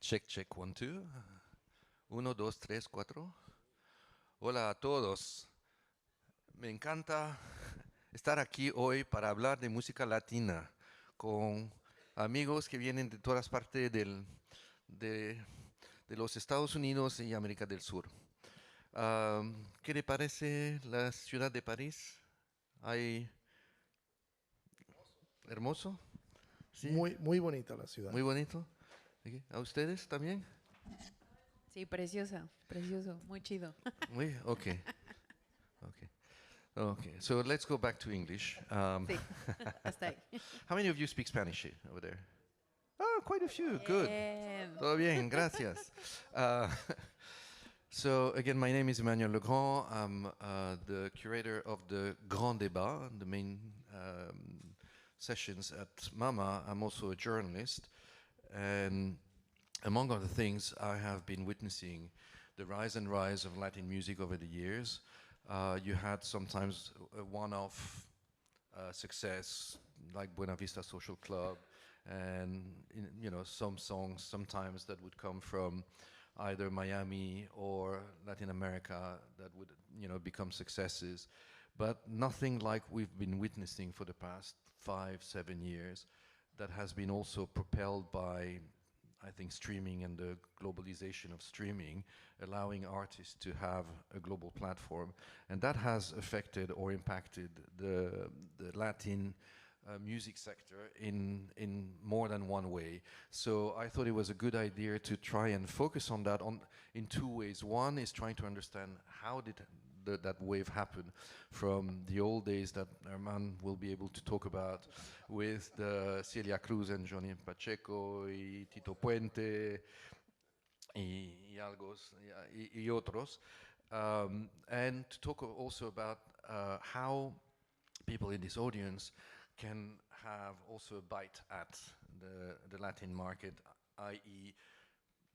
Check, check, one, two. Uno, dos, tres, cuatro. Hola a todos. Me encanta estar aquí hoy para hablar de música latina con amigos que vienen de todas partes de, de los Estados Unidos y América del Sur. ¿Qué le parece la ciudad de París? ¿Hay hermoso? ¿Sí? Muy bonita la ciudad. ¿Muy bonito? ¿Sí? ¿A ustedes también? Sí, preciosa, precioso, muy chido. Muy, okay. Okay. Okay, so let's go back to English. Sí, hasta ahí. How many of you speak Spanish over there? Oh, quite a few. Good. Bien. Todo bien, gracias. So again, my name is Emmanuel Legrand. I'm the curator of the Grand Débat, the main sessions at MAMA. I'm also a journalist, and among other things, I have been witnessing the rise and rise of Latin music over the years. You had sometimes a one-off success, like Buena Vista Social Club, and some songs sometimes that would come from either Miami or Latin America that would become successes, but nothing like we've been witnessing for the past 5-7 years. That has been also propelled by, I think, streaming and the globalization of streaming, allowing artists to have a global platform. And that has affected or impacted the Latin music sector in more than one way. So I thought it was a good idea to try and focus on that in two ways. One is trying to understand how did that wave happen from the old days that Herman will be able to talk about with the Celia Cruz and Johnny Pacheco y Tito Puente y otros, and to talk also about how people in this audience can have also a bite at the Latin market, i.e.,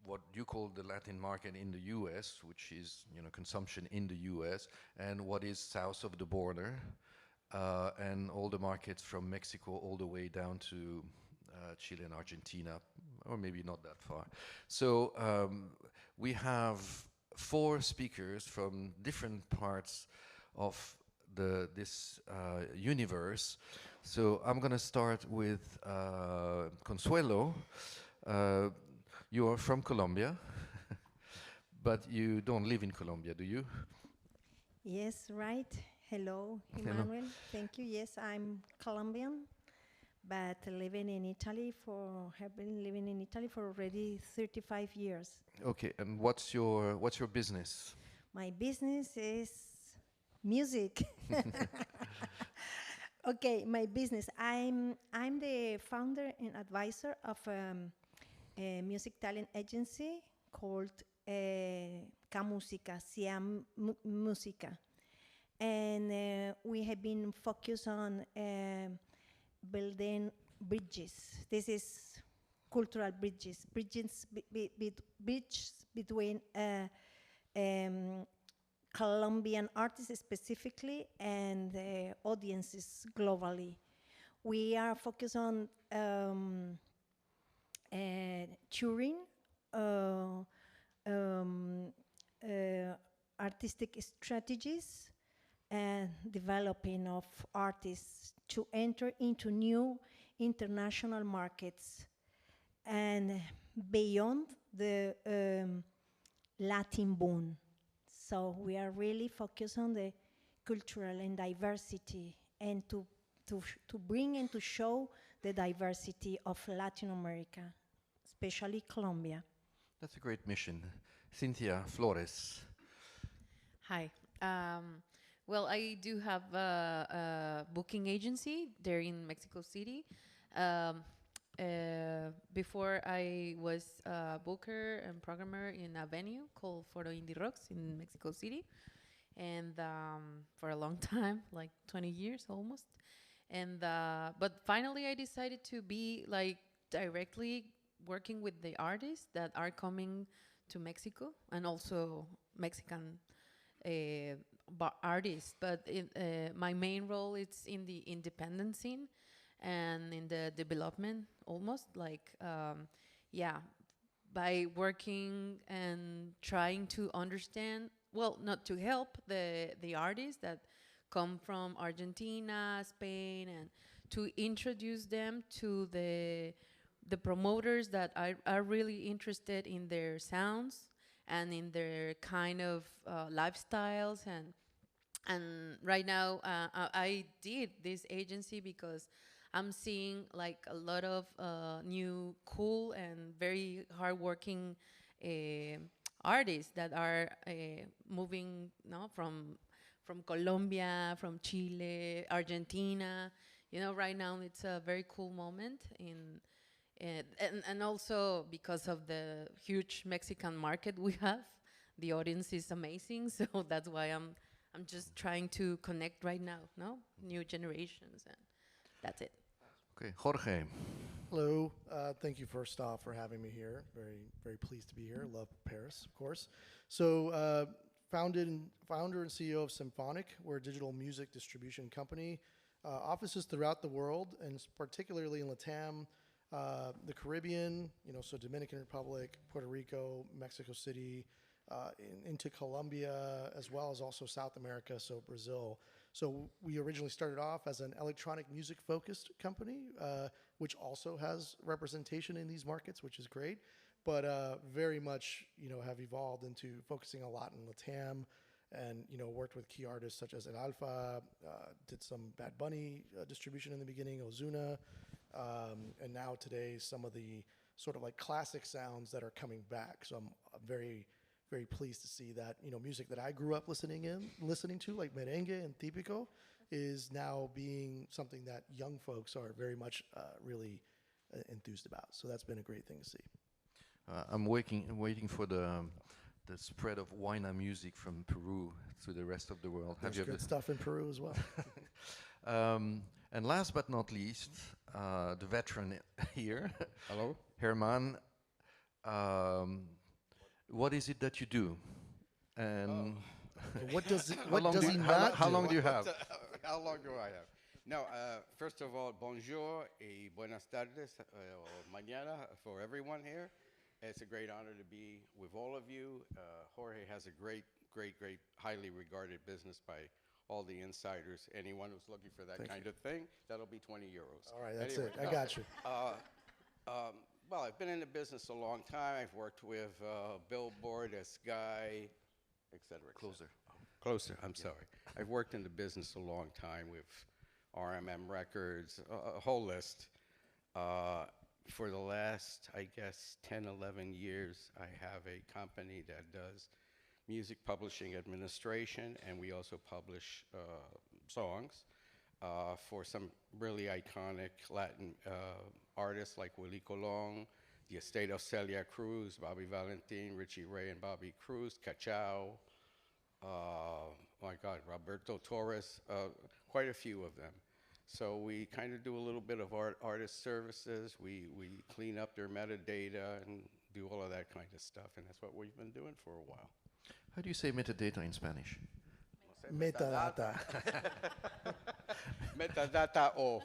what you call the Latin market in the US, which is consumption in the US, and what is south of the border, and all the markets from Mexico all the way down to Chile and Argentina, or maybe not that far. So we have 4 speakers from different parts of this universe. So I'm going to start with Consuelo. You are from Colombia, but you don't live in Colombia, do you? Yes, right. Hello, Hello. Emmanuel. Thank you. Yes, I'm Colombian, but living in Italy have been living in Italy for already 35 years. Okay, and what's your business? My business is music. Okay, my business. I'm the founder and advisor of a music talent agency called Música, Música. And we have been focused on building bridges. This is cultural bridges, bridges between Colombian artists specifically and audiences globally. We are focused on touring, artistic strategies, and developing of artists to enter into new international markets and beyond the Latin boom. So we are really focused on the cultural and diversity, and to bring and to show the diversity of Latin America, especially Colombia. That's a great mission. Cynthia Flores. Hi. Well, I do have a booking agency there in Mexico City. Before I was a booker and programmer in a venue called Foro Indie Rocks in Mexico City, and for a long time, like 20 years almost. And but finally, I decided to be like directly working with the artists that are coming to Mexico, and also Mexican artists. But my main role is in the independent scene and in the development, almost like by working and trying to understand, well, not to help the artists that come from Argentina, Spain, and to introduce them to the promoters that are really interested in their sounds and in their kind of lifestyles. And right now I did this agency because I'm seeing like a lot of new cool and very hardworking uh, artists that are moving, no, from Colombia, from Chile, Argentina. You know, right now it's a very cool moment in, and also because of the huge Mexican market we have, the audience is amazing. So that's why I'm just trying to connect right now, no, new generations, and that's it. Okay, Jorge. Hello. Thank you first off for having me here. Very pleased to be here. Love Paris, of course. So, founder and CEO of Symphonic. We're a digital music distribution company. Offices throughout the world, and particularly in LATAM, the Caribbean, so Dominican Republic, Puerto Rico, Mexico City, into Colombia, as well as also South America, so Brazil. So we originally started off as an electronic music-focused company, which also has representation in these markets, which is great, but very much, have evolved into focusing a lot in LATAM, and worked with key artists such as El Alfa, did some Bad Bunny distribution in the beginning, Ozuna, and now today some of the sort of like classic sounds that are coming back. So I'm very pleased to see that music that I grew up listening to, like merengue and típico, is now being something that young folks are very much really enthused about. So that's been a great thing to see. I'm waiting for the spread of Huayna music from Peru to the rest of the world. There's good stuff in Peru as well. And last but not least, the veteran here. Hello. Herman. What is it that you do? And What does he how not long do? do you have? How long do I have? No, first of all, bonjour y buenas tardes, or mañana for everyone here. It's a great honor to be with all of you. Jorge has a great, highly regarded business by all the insiders. Anyone who's looking for that kind of thing, that'll be 20 euros. All right, that's Anyway, it. I got you. Well, I've been in the business a long time. I've worked with Billboard, Sky, et cetera. Closer, I'm sorry. I've worked in the business a long time with RMM Records, a whole list. For the last, I guess, 10, 11 years, I have a company that does music publishing administration, and we also publish songs for some really iconic Latin artists like Willie Colon, the estate of Celia Cruz, Bobby Valentin, Richie Ray and Bobby Cruz, Cachao, my God, Roberto Torres, quite a few of them. So we kind of do a little bit of artist services. We clean up their metadata and do all of that kind of stuff, and that's what we've been doing for a while. How do you say metadata in Spanish? Metadata. Metadata o.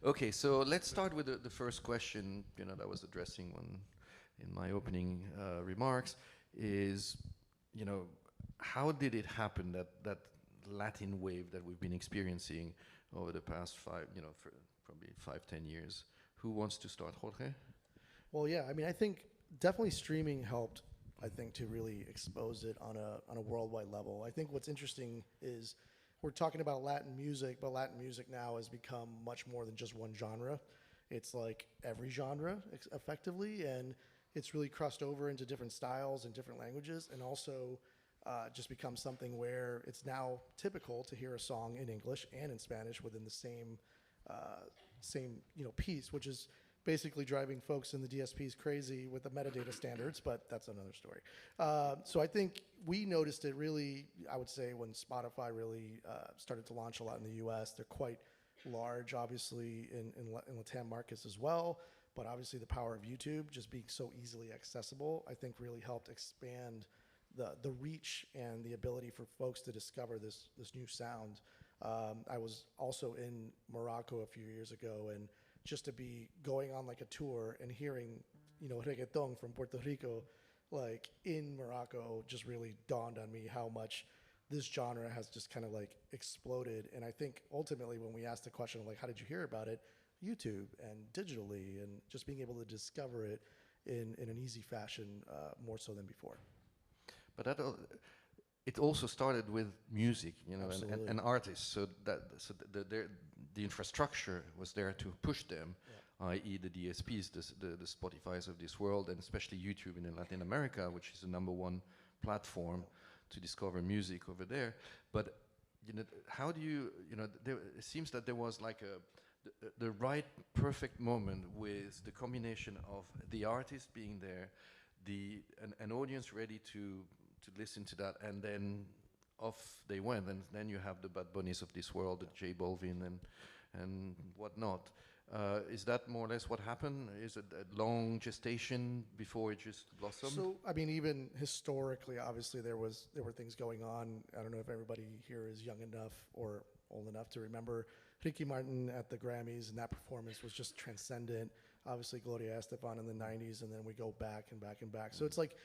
Okay, so let's start with the first question, that I was addressing in my opening remarks, is, how did it happen that Latin wave that we've been experiencing over the past probably 5-10 years? Who wants to start, Jorge? Well, yeah, I mean, I think definitely streaming helped, I think, to really expose it on a worldwide level. I think what's interesting is we're talking about Latin music, but Latin music now has become much more than just one genre. It's like every genre, effectively, and it's really crossed over into different styles and different languages, and also just becomes something where it's now typical to hear a song in English and in Spanish within the same piece, which is basically driving folks in the DSPs crazy with the metadata standards, but that's another story. So I think we noticed it really, I would say, when Spotify really started to launch a lot in the US. They're quite large, obviously, in Latam markets as well, but obviously the power of YouTube just being so easily accessible, I think really helped expand the reach and the ability for folks to discover this new sound. I was also in Morocco a few years ago, and just to be going on like a tour and hearing reggaeton from Puerto Rico, like in Morocco, just really dawned on me how much this genre has just kind of like exploded. And I think ultimately when we asked the question of like, how did you hear about it? YouTube and digitally, and just being able to discover it in an easy fashion, more so than before. But it also started with music, and artists. So the infrastructure was there to push them, i.e. the DSPs, the Spotifys of this world, and especially YouTube in Latin America, which is the #1 platform to discover music over there. But how do you, it seems that there was like the right perfect moment with the combination of the artist being there, an audience ready to listen to that, and then off they went, and then you have the Bad Bunnies of this world, the J Balvin and whatnot. Is that more or less what happened? Is it a long gestation before it just blossomed? So, I mean, even historically, obviously there were things going on. I don't know if everybody here is young enough or old enough to remember Ricky Martin at the Grammys, and that performance was just transcendent. Obviously, Gloria Estefan in the 90s, and then we go back and back and back. So it's like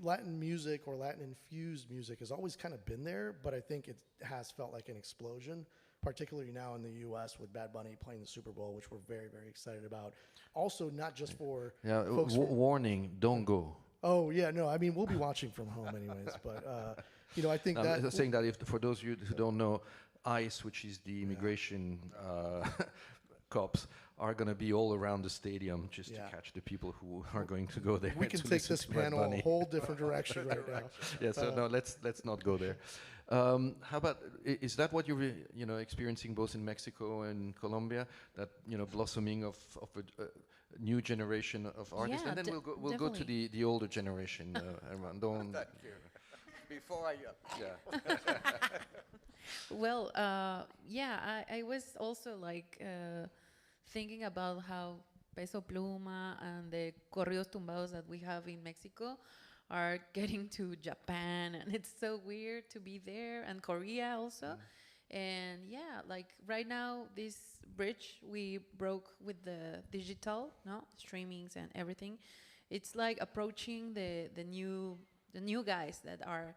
Latin music or Latin-infused music has always kind of been there, but I think it has felt like an explosion, particularly now in the U.S. with Bad Bunny playing the Super Bowl, which we're very, very excited about. Also, not just for folks warning, don't go. Oh, yeah, no, I mean, we'll be watching from home anyways, but, I think I'm saying that for those of you who don't know, ICE, which is the immigration cops, are going to be all around the stadium just to catch the people who are going to go there. We can take this panel a whole different direction right now. Yeah, so no, let's not go there. How about, is that what you're experiencing both in Mexico and Colombia? That blossoming of a new generation of artists, Yeah, and then we'll go to the older generation. Don't. Before I, Well, I was also like thinking about how Peso Pluma and the corridos tumbados that we have in Mexico are getting to Japan, and it's so weird to be there, and Korea also. And like right now, this bridge we broke with the digital, streamings and everything. It's like approaching the new guys that are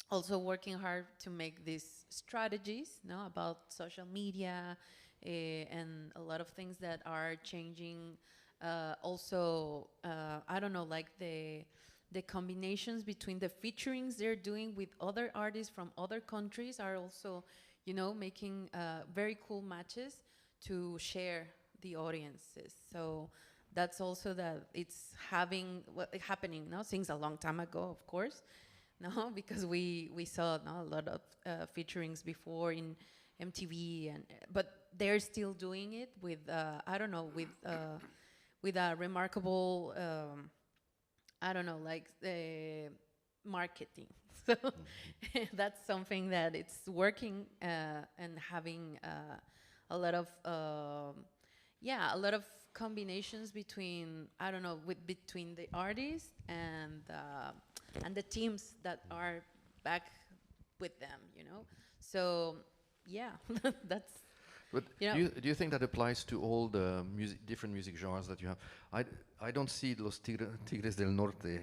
also working hard to make these strategies, about social media and a lot of things that are changing. Also, I don't know, like the combinations between the featurings they're doing with other artists from other countries are also, making very cool matches to share the audiences. So that's also that it's happening since a long time ago, of course. Because we saw a lot of featurings before in MTV, but they're still doing it with with a remarkable marketing. So that's something that it's working and having a lot of combinations between between the artists and the teams that are back with them, So, that's. But do you think that applies to all the different music genres that you have? I don't see Los Tigres del Norte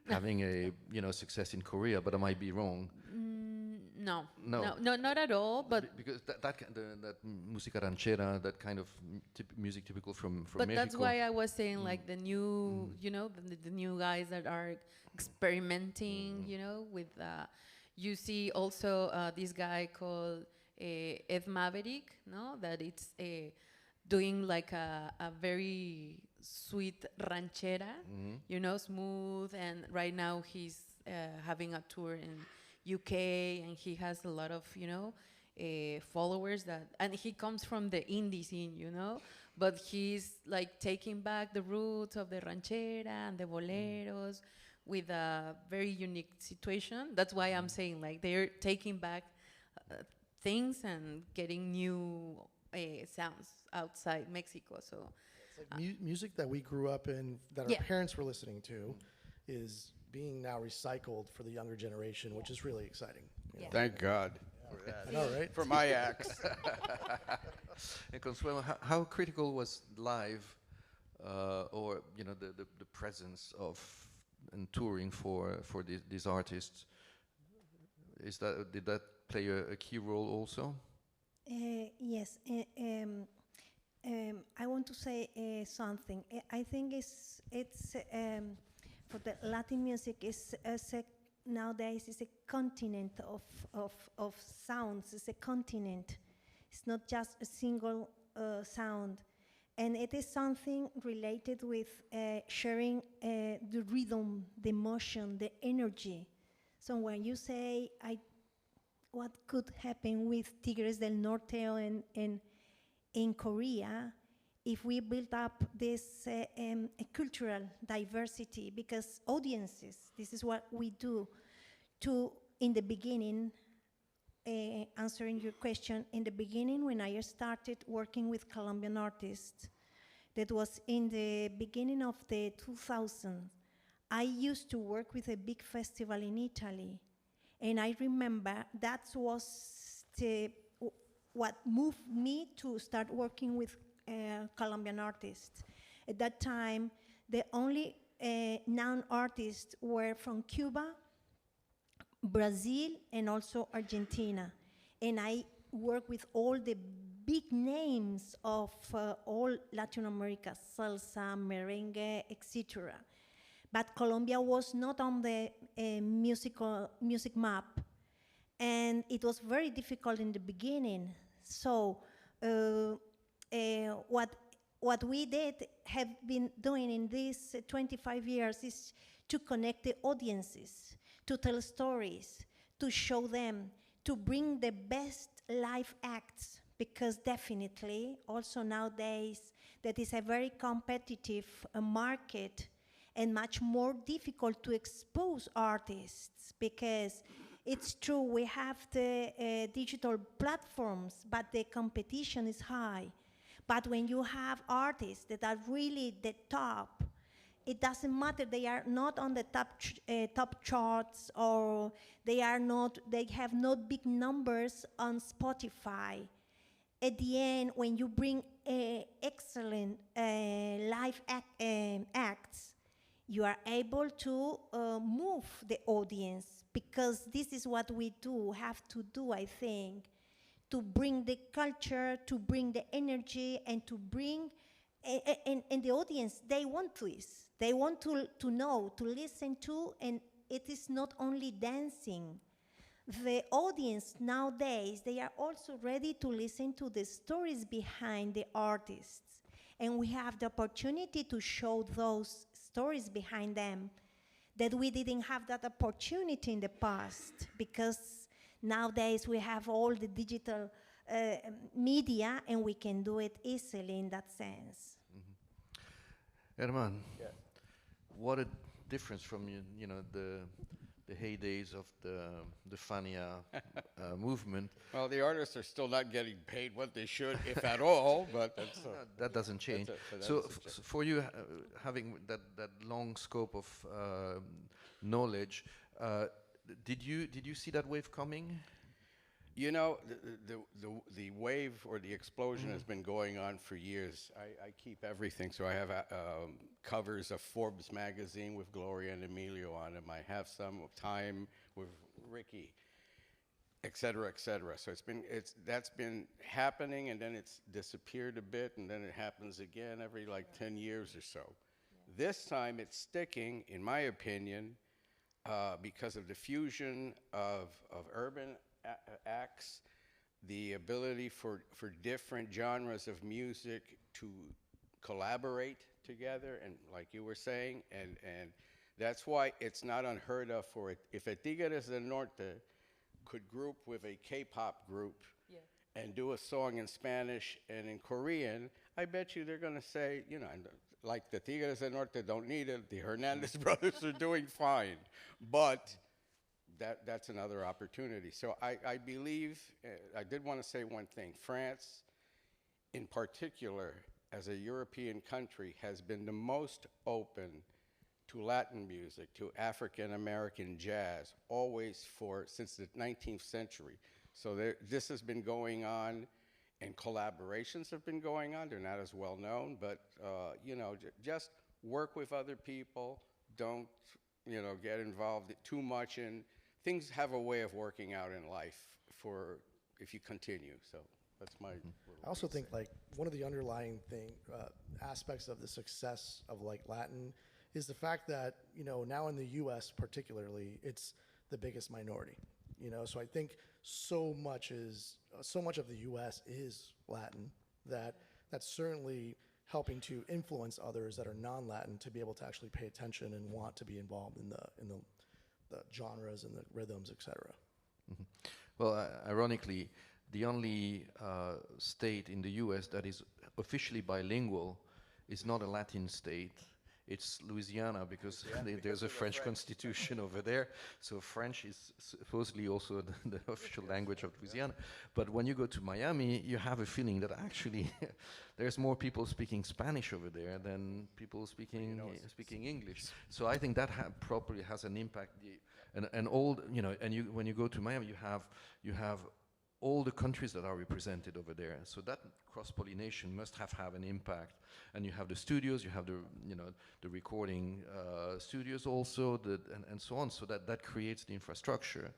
having a success in Korea, but I might be wrong. No, not at all. But because that música ranchera, that kind of music typical from but Mexico. That's why I was saying like the new, the new guys that are experimenting, with. You see also this guy called Ed Maverick, that it's doing like a very sweet ranchera, smooth. And right now he's having a tour in UK, and he has a lot of followers and he comes from the indie scene, but he's like taking back the roots of the ranchera and the boleros with a very unique situation. That's why I'm saying like they're taking back things and getting new sounds outside Mexico. So it's like music that we grew up in, that our parents were listening to, is being now recycled for the younger generation, which is really exciting. Thank God for that. I know, right? For my acts. And Consuelo, how critical was live or the presence of and touring for these artists. Did that play a key role also? Yes. I want to say something. I think it's for the Latin music nowadays is a continent of sounds. It's a continent. It's not just a single sound, and it is something related with sharing the rhythm, the emotion, the energy. So when you say what could happen with Tigres del Norte and in Korea, if we build up this a cultural diversity, because audiences, this is what we do. In the beginning, answering your question, in the beginning when I started working with Colombian artists, that was in the beginning of the 2000s, I used to work with a big festival in Italy. And I remember that was what moved me to start working with Colombian artists. At that time, the only non-artists were from Cuba, Brazil, and also Argentina. And I worked with all the big names of all Latin America, salsa, merengue, etc. But Colombia was not on the music map, and it was very difficult in the beginning. So what we have been doing in these 25 years is to connect the audiences, to tell stories, to show them, to bring the best live acts, because definitely also nowadays that is a very competitive market and much more difficult to expose artists, because it's true we have the digital platforms, but the competition is high. But when you have artists that are really the top, it doesn't matter, they are not on the top charts, or they have not big numbers on Spotify. At the end, when you bring excellent live acts, you are able to move the audience, because this is what we have to do, I think, to bring the culture, to bring the energy, and to bring, and the audience, they want this. They want to know, to listen to, and it is not only dancing. The audience nowadays, they are also ready to listen to the stories behind the artists. And we have the opportunity to show those stories behind them that we didn't have that opportunity in the past, because nowadays we have all the digital media, and we can do it easily in that sense. Herman, Yeah. what a difference from the heydays of the Fania movement. Well, the artists are still not getting paid what they should, if at all, but that's... That doesn't change. For you, having that long scope of knowledge, did you see that wave coming? You know, the wave or the explosion has been going on for years. I keep everything, so I have covers of Forbes magazine with Gloria and Emilio on them. I have some of Time with Ricky, et cetera, et cetera. So that's been happening, and then it's disappeared a bit, and then it happens again every like 10 years or so. Yeah. This time it's sticking, in my opinion, because of the fusion of urban acts, the ability for different genres of music to collaborate together, and like you were saying, and that's why it's not unheard of for it. If a Tigres del Norte could group with a K-pop group and do a song in Spanish and in Korean, I bet you they're going to say, like the Tigres del Norte don't need it, the Hernandez brothers are doing fine, but that's another opportunity. So I believe, I did want to say one thing. France, in particular, as a European country, has been the most open to Latin music, to African-American jazz, always since the 19th century. So this has been going on And collaborations have been going on. They're not as well known, but you know, just work with other people. Don't, you know, get involved too much in things. Have a way of working out in life for if you continue. So that's my. I also think like one of the underlying aspects of the success of like Latin is the fact that, you know, now in the U.S. particularly, it's the biggest minority. You know, so I think so much of the U.S. is Latin that that's certainly helping to influence others that are non-Latin to be able to actually pay attention and want to be involved in the genres and the rhythms, etc. Well, ironically, the only state in the U.S. that is officially bilingual is not a Latin state. It's Louisiana because there's a French constitution over there. So French is supposedly also the official language of Louisiana. But when you go to Miami, you have a feeling that actually there's more people speaking Spanish over there than people speaking English. So I think that probably has an impact. And all, you know, and when you go to Miami, you have all the countries that are represented over there. So that cross-pollination must have an impact. And you have the studios, you have the, you know, the recording studios also, and so on. So that creates the infrastructure.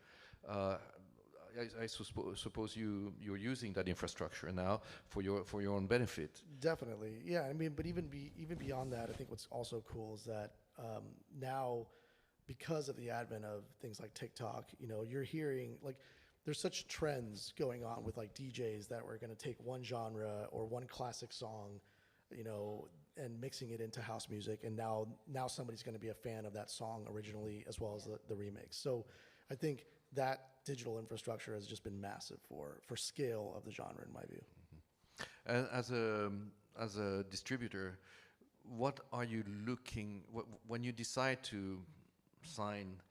I suppose you're using that infrastructure now for your own benefit. Definitely, yeah. I mean, but even beyond that, I think what's also cool is that now, because of the advent of things like TikTok, you know, you're hearing like. There's such trends going on with like DJs that we're going to take one genre or one classic song, you know, and mixing it into house music, and now somebody's going to be a fan of that song originally as well as the remix. So I think that digital infrastructure has just been massive for scale of the genre in my view. As a distributor, what are you looking when you decide to sign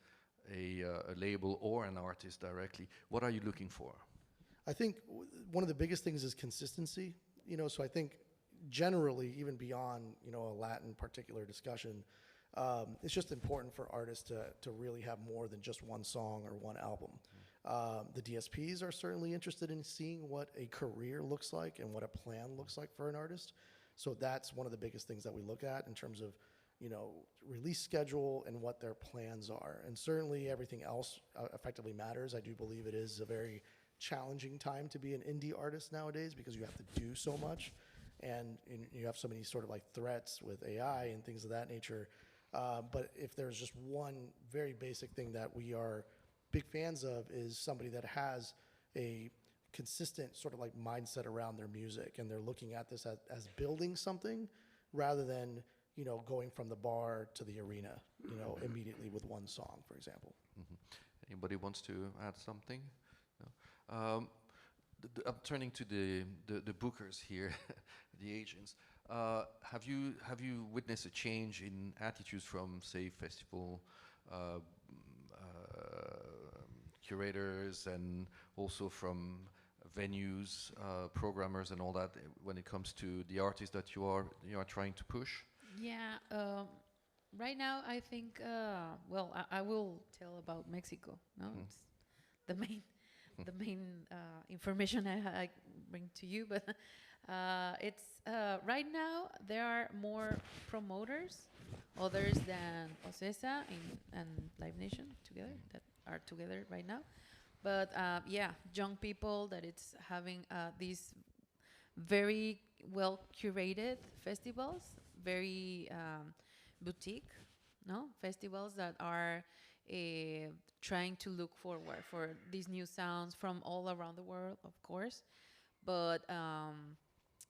a label or an artist directly? What are you looking for? I think one of the biggest things is consistency. You know, so I think generally, even beyond, you know, a Latin particular discussion, it's just important for artists to really have more than just one song or one album. The DSPs are certainly interested in seeing what a career looks like and what a plan looks like for an artist. So that's one of the biggest things that we look at in terms of, you know, release schedule and what their plans are. And certainly everything else effectively matters. I do believe it is a very challenging time to be an indie artist nowadays because you have to do so much. And you have so many sort of like threats with AI and things of that nature. But if there's just one very basic thing that we are big fans of is somebody that has a consistent sort of like mindset around their music. And they're looking at this as building something rather than, you know, going from the bar to the arena, you know, immediately with one song, for example. Anybody wants to add something? No? I'm turning to the bookers here, the agents. Have you witnessed a change in attitudes from, say, festival curators and also from venues, programmers, and all that when it comes to the artists that you are trying to push? Yeah, right now I think, well, I will tell about Mexico, no? It's the main information I bring to you, but it's right now there are more promoters, others than Ocesa and Live Nation together, that are together right now. But yeah, young people that it's having these very well curated festivals, very boutique, no, festivals that are trying to look forward for these new sounds from all around the world, of course. But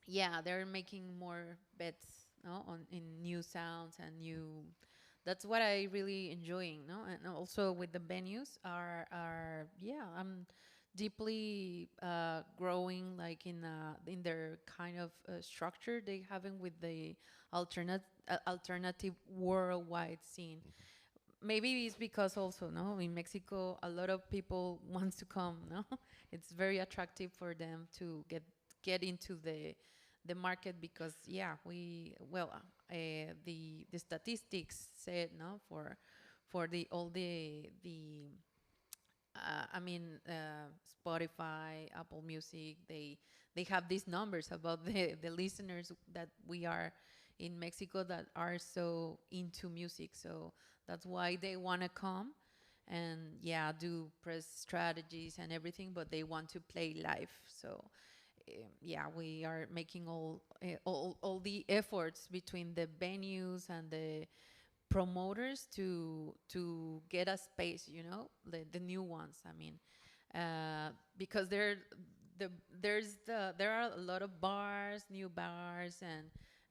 yeah, they're making more bets, no, in new sounds and new. That's what I really enjoying, no, and also with the venues are yeah, I'm deeply growing like in their kind of structure they having with the alternative worldwide scene. Maybe it's because also, no, in Mexico a lot of people wants to come, no. It's very attractive for them to get into the market because yeah, the statistics said, no, for the all the I mean, Spotify, Apple Music, they have these numbers about the listeners that we are in Mexico that are so into music. So that's why they want to come and yeah, do press strategies and everything, but they want to play live. So yeah, we are making all the efforts between the venues and the promoters to get a space, you know, the new ones. I mean, because there are a lot of bars, new bars,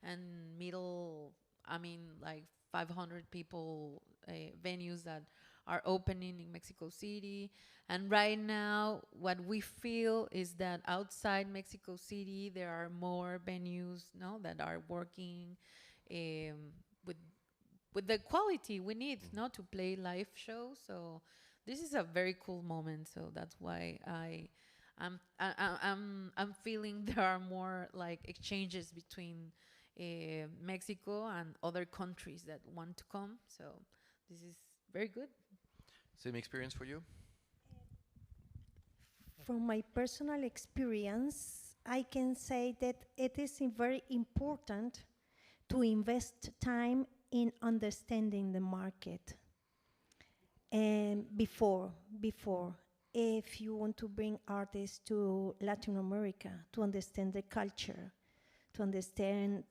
and middle. I mean, like 500 people venues that are opening in Mexico City. And right now, what we feel is that outside Mexico City, there are more venues, no, that are working with the quality we need, no, to play live shows. So this is a very cool moment. So that's why I'm feeling there are more like exchanges between Mexico and other countries that want to come. So this is very good. Same experience for you? From my personal experience, I can say that it is very important to invest time in understanding the market. And before, if you want to bring artists to Latin America, to understand the culture, to understand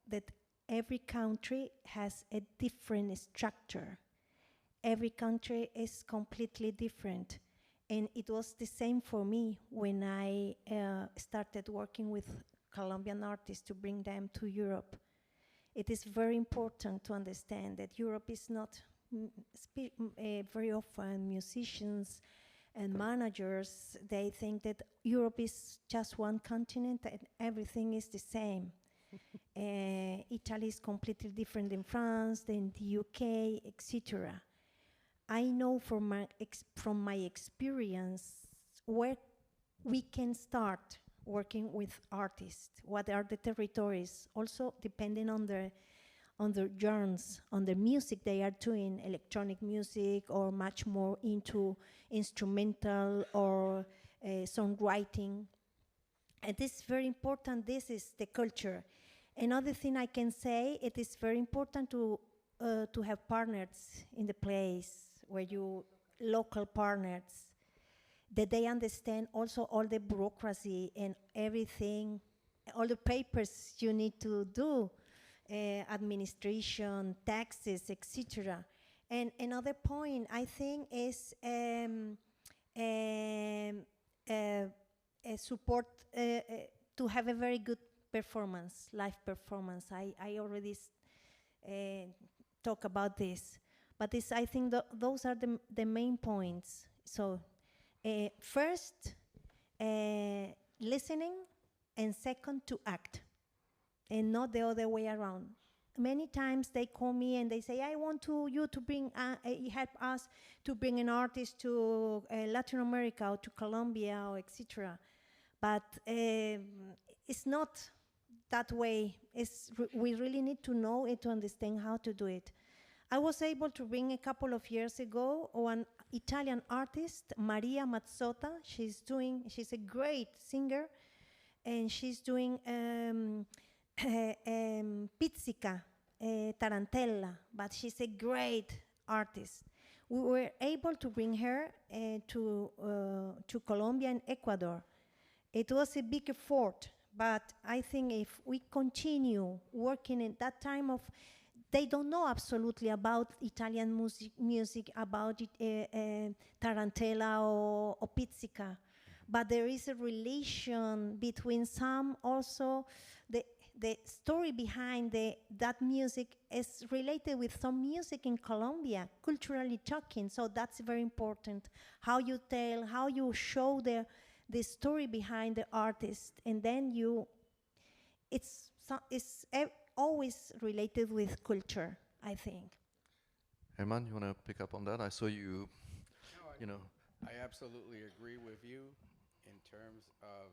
that every country has a different structure. Every country is completely different. And it was the same for me when I started working with Colombian artists to bring them to Europe. It is very important to understand that Europe is not very often musicians and managers, they think that Europe is just one continent and everything is the same. Italy is completely different than France, than the UK, etc. I know from my experience where we can start working with artists, what are the territories, also depending on their genres, on the music they are doing, electronic music or much more into instrumental or songwriting. It is very important, this is the culture. Another thing I can say, it is very important to have partners in the place where you, local partners, that they understand also all the bureaucracy and everything, all the papers you need to do, administration, taxes, etc. And another point I think is support to have a very good performance, live performance. I already talk about this, but this, I think those are the main points. So first, listening, and second, to act, and not the other way around. Many times they call me and they say, I want you to bring, help us to bring an artist to Latin America or to Colombia or etc. But it's not that way. We really need to know it to understand how to do it. I was able to bring a couple of years ago one Italian artist, Maria Mazzotta. She's a great singer, and she's doing pizzica, tarantella, but she's a great artist. We were able to bring her to Colombia and Ecuador. It was a big effort, but I think if we continue working in that time of, they don't know absolutely about Italian music, about tarantella or pizzica, but there is a relation between some also. The story behind that music is related with some music in Colombia, culturally talking, so that's very important. How you tell, how you show the story behind the artist, and then it's always related with culture, I think. Herman, you want to pick up on that? I saw you, you know. I absolutely agree with you in terms of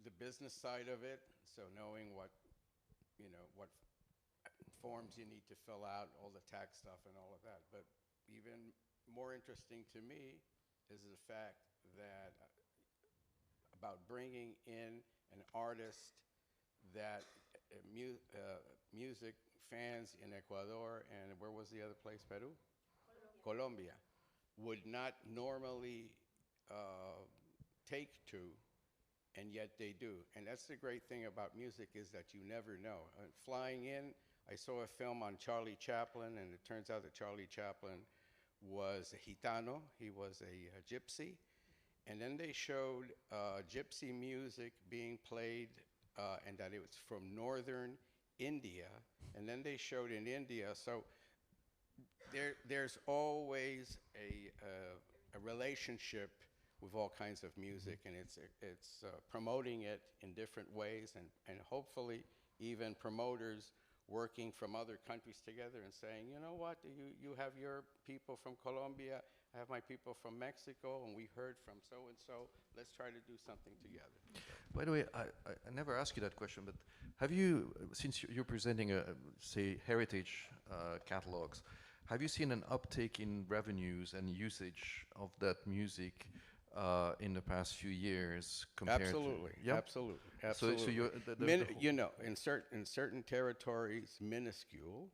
the business side of it. So knowing what forms you need to fill out, all the tax stuff and all of that. But even more interesting to me is the fact that about bringing in an artist that music fans in Ecuador and where was the other place, Peru? Colombia would not normally take to, and yet they do. And that's the great thing about music is that you never know. Flying in, I saw a film on Charlie Chaplin, and it turns out that Charlie Chaplin was a Gitano. He was a gypsy. And then they showed gypsy music being played and that it was from northern India. And then they showed in India. So there's always a relationship with all kinds of music, and it's promoting it in different ways, and hopefully even promoters working from other countries together and saying, you know what, you have your people from Colombia, I have my people from Mexico, and we heard from so-and-so, let's try to do something together. By the way, I never asked you that question, but have you, since you're presenting, say, heritage catalogs, have you seen an uptake in revenues and usage of that music in the past few years compared Absolutely, to... Yeah? absolutely, absolutely. So you're you know, in certain territories, minuscule,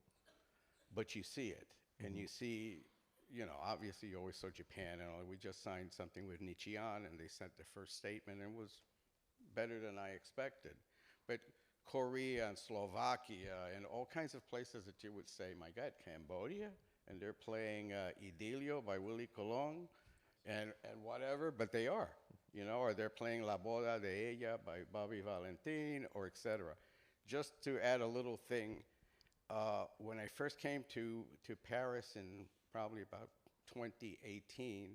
but you see it, and you see, you know, obviously you always saw Japan, and we just signed something with Nichian, and they sent the first statement, and it was better than I expected. But Korea and Slovakia and all kinds of places that you would say, my God, Cambodia, and they're playing Idilio by Willie Colon and whatever, but they are, you know, or they're playing La Boda de Ella by Bobby Valentin, or etc. Just to add a little thing, when I first came to Paris in probably about 2018,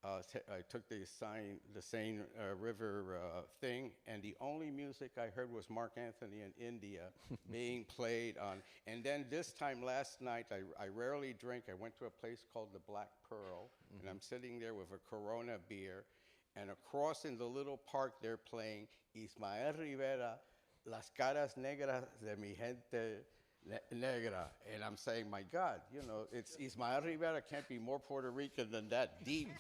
I took the Seine River thing, and the only music I heard was Mark Anthony in India being played on. And then this time last night, I rarely drink. I went to a place called the Black Pearl, and I'm sitting there with a Corona beer, and across in the little park, they're playing Ismael Rivera, Las Caras Negras de mi Gente Negra, and I'm saying, my God, you know, it's Ismael Rivera can't be more Puerto Rican than that deep,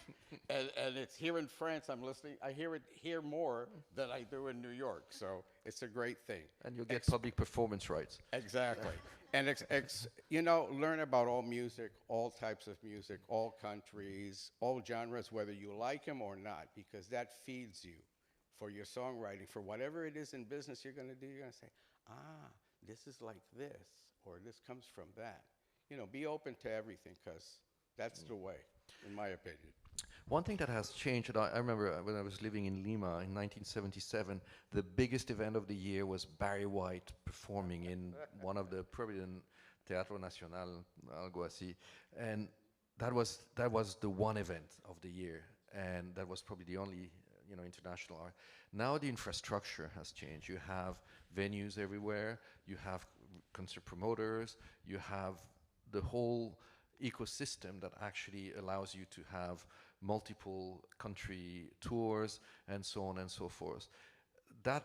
and it's here in France. I'm listening. I hear it here more than I do in New York, so it's a great thing. And you'll get public performance rights. Exactly, and you know, learn about all music, all types of music, all countries, all genres, whether you like them or not, because that feeds you for your songwriting, for whatever it is in business you're going to do. You're going to say, this is like this, or this comes from that. You know, be open to everything, because that's the way, in my opinion. One thing that has changed, and I remember when I was living in Lima in 1977, the biggest event of the year was Barry White performing in one of the Provident Teatro Nacional, algo así, and that was the one event of the year, and that was probably the only international art. Now the infrastructure has changed. You have venues everywhere, you have concert promoters, you have the whole ecosystem that actually allows you to have multiple country tours and so on and so forth. That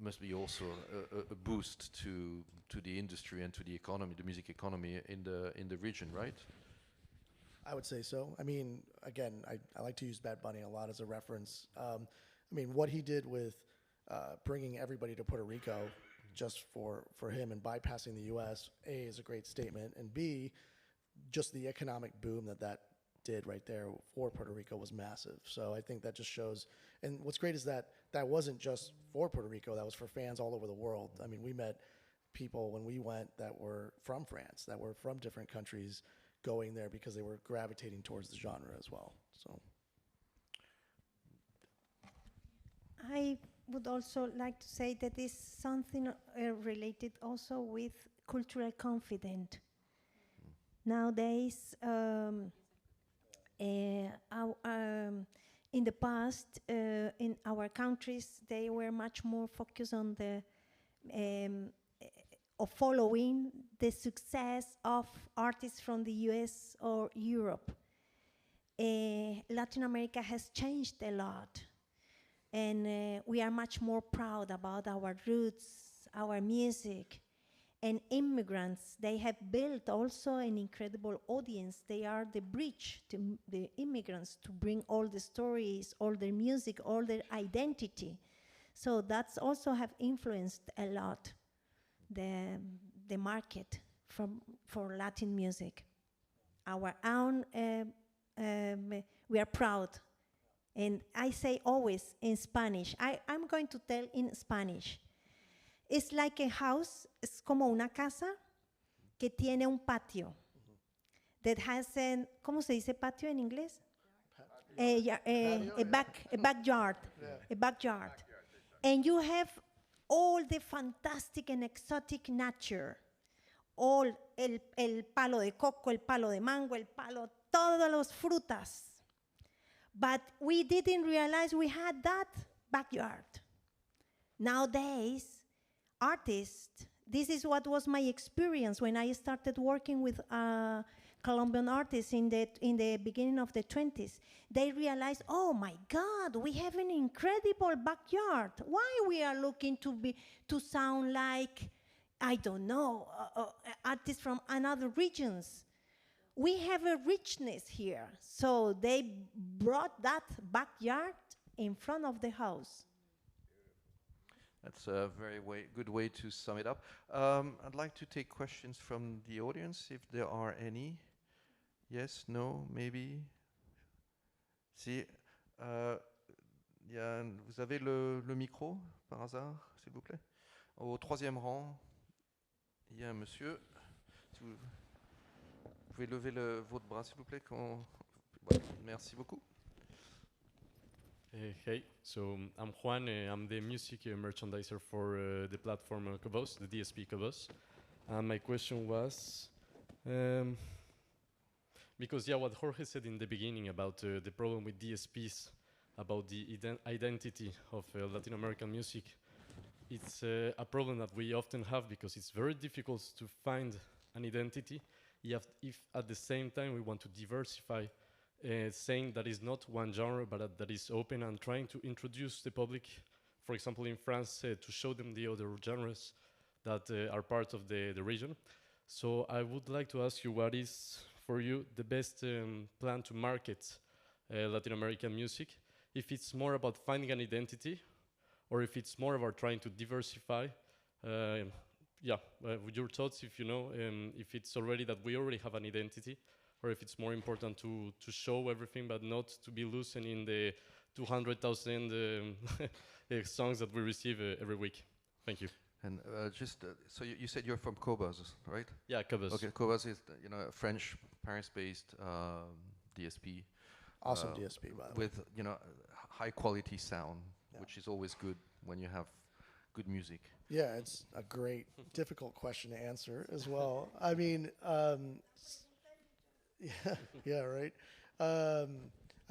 must be also a boost to the industry and to the economy, the music economy in the region, right? I would say so. I mean, again, I like to use Bad Bunny a lot as a reference. I mean, what he did with bringing everybody to Puerto Rico just for him and bypassing the U.S., A, is a great statement, and B, just the economic boom that did right there for Puerto Rico was massive. So I think that just shows, and what's great is that wasn't just for Puerto Rico, that was for fans all over the world. I mean, we met people when we went that were from France, that were from different countries, going there because they were gravitating towards the genre as well. So I would also like to say that this is something related also with cultural confidence. Nowadays, in the past, in our countries, they were much more focused on the of following the success of artists from the US or Europe. Latin America has changed a lot, and we are much more proud about our roots, our music, and immigrants, they have built also an incredible audience. They are the bridge to the immigrants to bring all the stories, all their music, all their identity. So that's also have influenced a lot the market for Latin music. Our own, we are proud. And I say always in Spanish, I'm going to tell in Spanish. It's like a house, es como una casa que tiene un patio. That has an, ¿cómo se dice patio en inglés? A backyard. Yeah. A backyard. And you have all the fantastic and exotic nature. All el palo de coco, el palo de mango, el palo, todas las frutas. But we didn't realize we had that backyard. Nowadays, artists, this is what was my experience when I started working with Colombian artists in the beginning of the 20s. They realized, oh my God, we have an incredible backyard. Why we are looking to sound like, I don't know, artists from another regions? We have a richness here. So they brought that backyard in front of the house. That's a very good way to sum it up. I'd like to take questions from the audience, if there are any. Yes, no, maybe. Si, vous avez le micro, par hasard, s'il vous plaît? Au troisième rang, il y a un monsieur. Si vous pouvez lever votre bras, s'il vous plaît. Voilà, merci beaucoup. Hey, so I'm Juan. I'm the music merchandiser for the platform Cobos, the DSP Cobos. My question was, because what Jorge said in the beginning about the problem with DSPs, about the identity of Latin American music, it's a problem that we often have because it's very difficult to find an identity if at the same time we want to diversify, saying that is not one genre but that is open and trying to introduce the public, for example in France, to show them the other genres that are part of the region. So I would like to ask you, what is for you the best plan to market Latin American music? If it's more about finding an identity, or if it's more about trying to diversify? With your thoughts, if you know, if it's already that we already have an identity, or if it's more important to show everything, but not to be loosened in the 200,000 songs that we receive every week. Thank you. And so you said you're from Cobos, right? Yeah, Cobos. Okay, Cobos is a French, Paris-based DSP. Awesome DSP, by the way. With high quality sound, which is always good when you have good music. Yeah, it's a great, difficult question to answer as well. I mean, yeah, right. I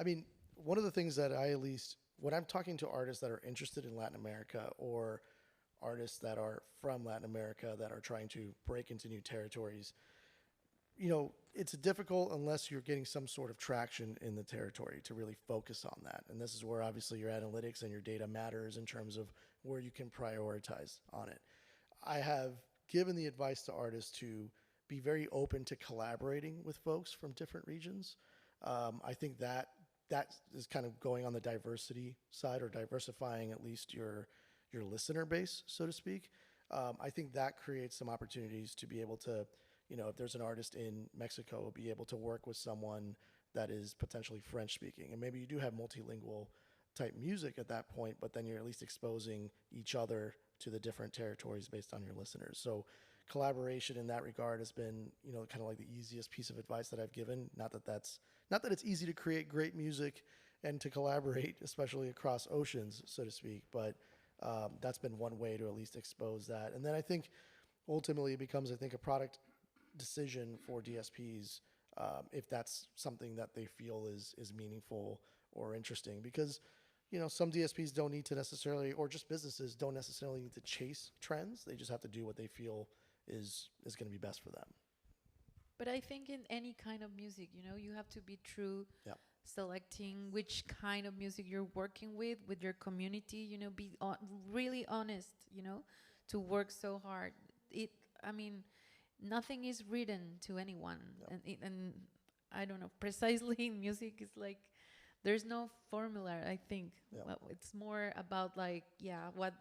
mean, one of the things that I, at least, when I'm talking to artists that are interested in Latin America, or artists that are from Latin America that are trying to break into new territories, it's difficult unless you're getting some sort of traction in the territory to really focus on that. And this is where obviously your analytics and your data matters in terms of where you can prioritize on it. I have given the advice to artists to be very open to collaborating with folks from different regions. I think that is kind of going on the diversity side, or diversifying at least your listener base, so to speak. I think that creates some opportunities to be able to, if there's an artist in Mexico, be able to work with someone that is potentially French speaking. And maybe you do have multilingual type music at that point, but then you're at least exposing each other to the different territories based on your listeners. So collaboration in that regard has been, kind of like the easiest piece of advice that I've given. Not that it's easy to create great music and to collaborate, especially across oceans, so to speak, but that's been one way to at least expose that. And then I think ultimately it becomes, a product decision for DSPs, if that's something that they feel is meaningful or interesting. Because, some DSPs don't need to necessarily, or just businesses don't necessarily need to chase trends. They just have to do what they feel is going to be best for them. But I think in any kind of music, you have to be true, selecting which kind of music you're working with your community, be really honest, to work so hard. I mean, nothing is written to anyone, Yep. and I don't know, precisely in music is like there's no formula. I think Yep. well, it's more about like what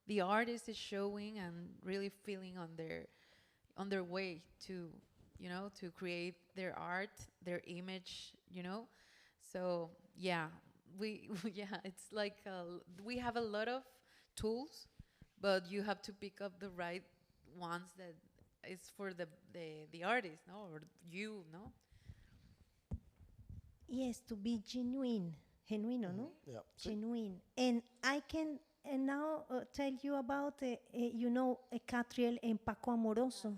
the artist is showing and really feeling on their way to to create their art, their image, So we yeah, it's like we have a lot of tools, but you have to pick up the right ones that is for the artist, no, or you, no. Yes, to be genuine. Genuino, no? Yep. So- Genuine. And I can now tell you about, Catriel en Paco Amoroso.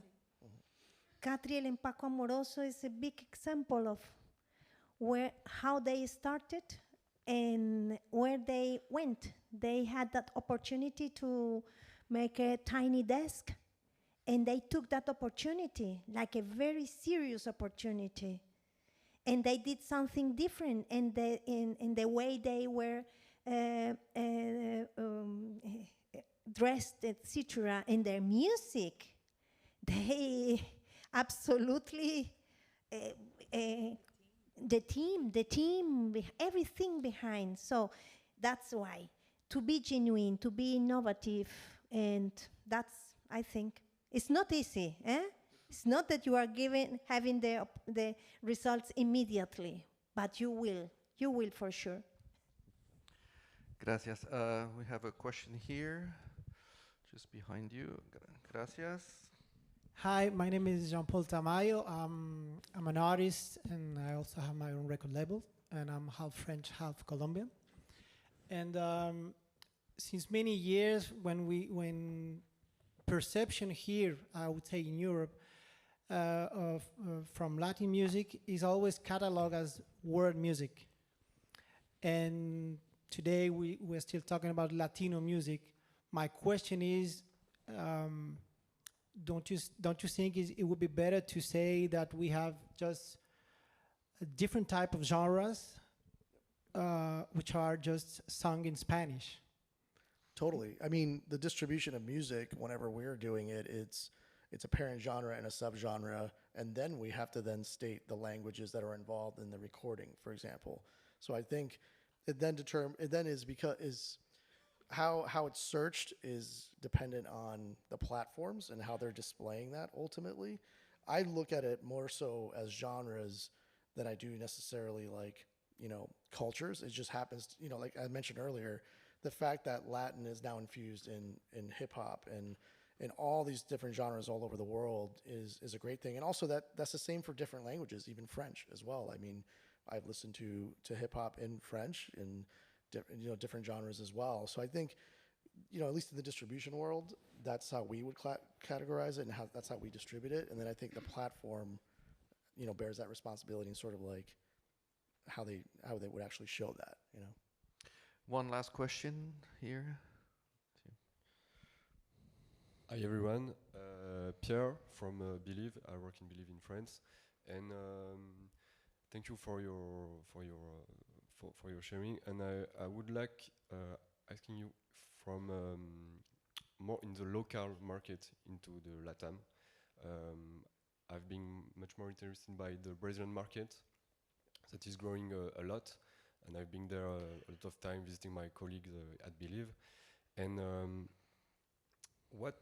Catriel en Paco Amoroso is a big example of how they started and where they went. They had that opportunity to make a tiny desk, and they took that opportunity like a very serious opportunity. And they did something different in the way they were dressed, etc. In their music, they absolutely the team, everything behind. So that's why to be genuine, to be innovative, and that's, I think, it's not easy. It's not that you are having the results immediately, but you will for sure. Gracias. We have a question here, just behind you. Gracias. Hi, my name is Jean-Paul Tamayo. I'm an artist, and I also have my own record label, and I'm half French, half Colombian. And since many years, when perception here, I would say in Europe, from Latin music is always cataloged as world music. And today we're still talking about Latino music. My question is, don't you think it would be better to say that we have just a different type of genres which are just sung in Spanish? Totally. I mean, the distribution of music, whenever we're doing it, it's a parent genre and a subgenre, and then we have to then state the languages that are involved in the recording, for example. So I think it then is how it's searched is dependent on the platforms and how they're displaying that ultimately. I look at it more so as genres than I do necessarily like, cultures. It just happens, like I mentioned earlier, the fact that Latin is now infused in hip hop and in all these different genres all over the world is a great thing. And also that's the same for different languages, even French as well. I mean, I've listened to hip hop in French and different genres as well. So I think, at least in the distribution world, that's how we would categorize it, and that's how we distribute it. And then I think the platform, bears that responsibility and sort of like how they would actually show that. One last question here. Hi everyone, Pierre from Believe. I work in Believe in France, and thank you for your sharing. And I would like asking you from more in the local market into the LATAM. I've been much more interested by the Brazilian market that is growing a lot, and I've been there a lot of time visiting my colleagues at Believe. And what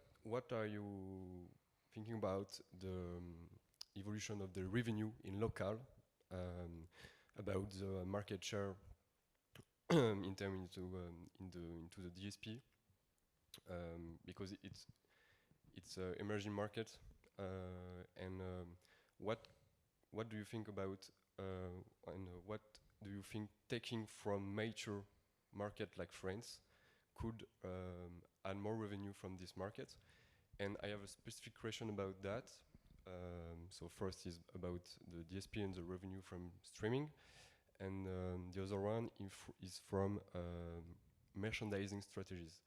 are you thinking about the evolution of the revenue in local, about the market share in terms into the DSP, because it's an emerging market, and what do you think about and what do you think taking from mature market like France could add more revenue from this market? And I have a specific question about that. So first is about the DSP and the revenue from streaming, and the other one is from merchandising strategies,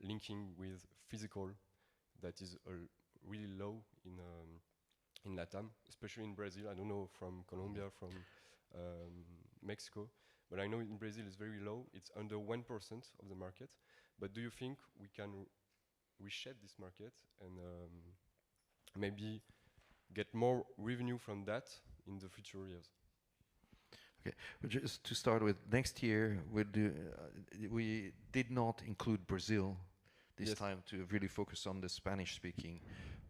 linking with physical that is really low in LATAM, especially in Brazil. I don't know from Colombia, from Mexico, but I know in Brazil it's very low. It's under 1% of the market. But do you think we can reshape this market and maybe get more revenue from that in the future years. Okay, but just to start with, next year we did not include Brazil this time to really focus on the Spanish-speaking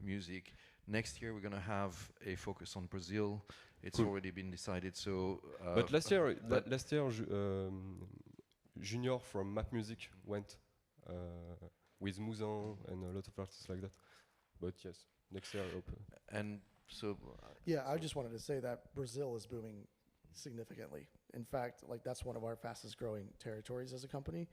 music. Next year we're going to have a focus on Brazil. It's already been decided. So, but last year, Junior from Map Music went with Mouzan and a lot of artists like that. But yes, next year I hope. And so, yeah, I just wanted to say that Brazil is booming significantly. In fact, like that's one of our fastest growing territories as a company.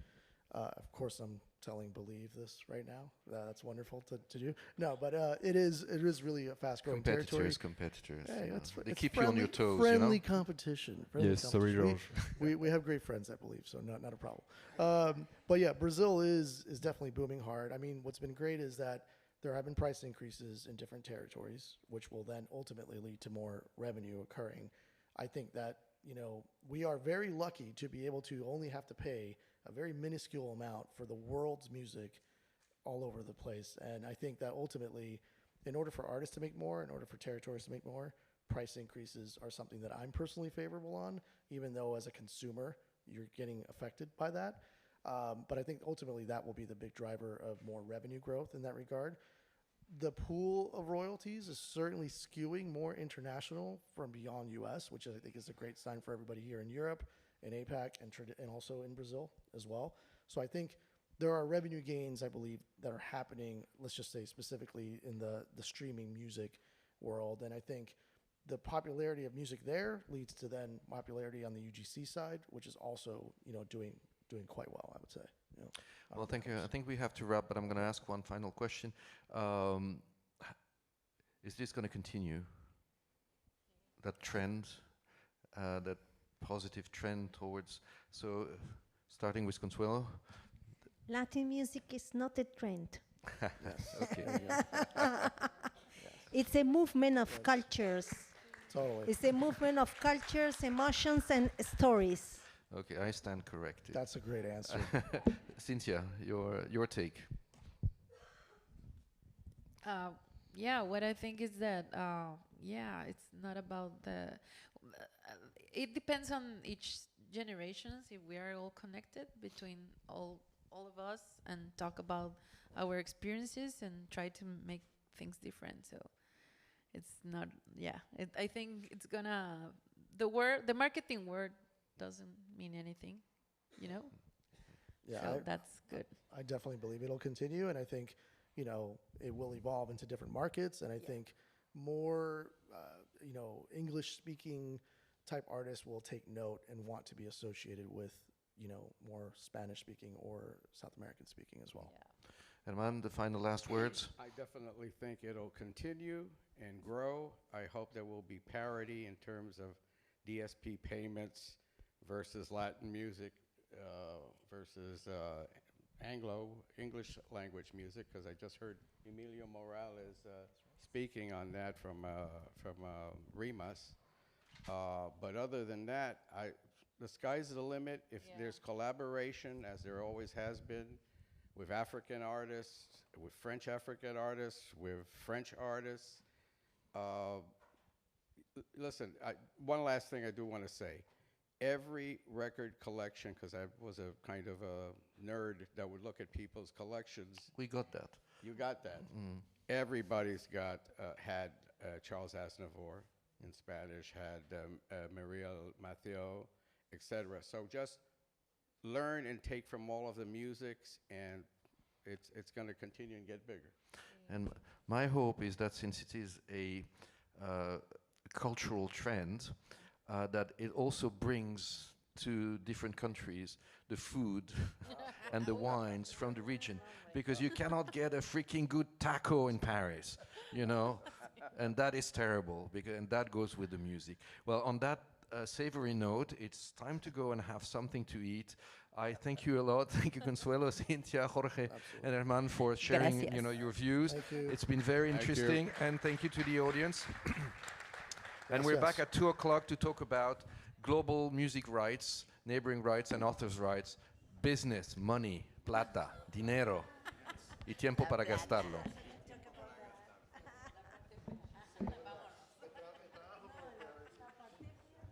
Of course, I'm telling Believe this right now. That's wonderful to do. No, but it is really a fast growing territory. Competitors. Hey, they keep you on your toes. Friendly competition. Yes, sorry, George. we have great friends, I believe, so not a problem. But yeah, Brazil is definitely booming hard. I mean, what's been great is that there have been price increases in different territories, which will then ultimately lead to more revenue occurring. I think that, we are very lucky to be able to only have to pay a very minuscule amount for the world's music all over the place. And I think that ultimately, in order for artists to make more, in order for territories to make more, price increases are something that I'm personally favorable on, even though as a consumer, you're getting affected by that. But I think ultimately that will be the big driver of more revenue growth in that regard. The pool of royalties is certainly skewing more international from beyond US, which I think is a great sign for everybody here in Europe, in APAC, and also in Brazil as well. So I think there are revenue gains, I believe, that are happening, let's just say specifically in the streaming music world. And I think the popularity of music there leads to then popularity on the UGC side, which is also, doing quite well, I would say. Well, thank you. I think we have to wrap, but I'm going to ask one final question. Is this going to continue? That trend, that positive trend towards, starting with Consuelo? Latin music is not a trend. Okay. It's a movement of cultures. Totally. It's a movement of cultures, emotions, and stories. Okay, I stand corrected. That's a great answer. Cynthia, your take. What I think is that, it's not about it depends on each generations, if we are all connected between all of us and talk about our experiences and try to make things different. So it's not, I think it's gonna, the marketing word doesn't mean anything, Yeah, so that's good. I definitely believe it'll continue, and I think, it will evolve into different markets, and I think more, English-speaking type artists will take note and want to be associated with, more Spanish-speaking or South American-speaking as well. Yeah. Herman, the final last words? I definitely think it'll continue and grow. I hope there will be parity in terms of DSP payments versus Latin music versus English language music, because I just heard Emilio Morales speaking on that from Rimas. But other than that, the sky's the limit. If there's collaboration, as there always has been, with African artists, with French African artists, with French artists. Listen, one last thing I do want to say. Every record collection, because I was a kind of a nerd that would look at people's collections. We got that. You got that. Everybody's had Charles Aznavour in Spanish, had Maria Matheo, etc. So just learn and take from all of the musics, and it's going to continue and get bigger. And my hope is that since it is a cultural trend, that it also brings to different countries the food and the wines from the region, because you cannot get a freaking good taco in Paris, and that is terrible, and that goes with the music. Well, on that savory note, it's time to go and have something to eat. I thank you a lot. Thank you, Consuelo, Cynthia, Jorge, and Herman for sharing, your views. Thank you. It's been very interesting, and thank you to the audience. And we're back at 2 o'clock to talk about global music rights, neighboring rights, and authors' rights, business, money, plata, dinero. y tiempo para gastarlo.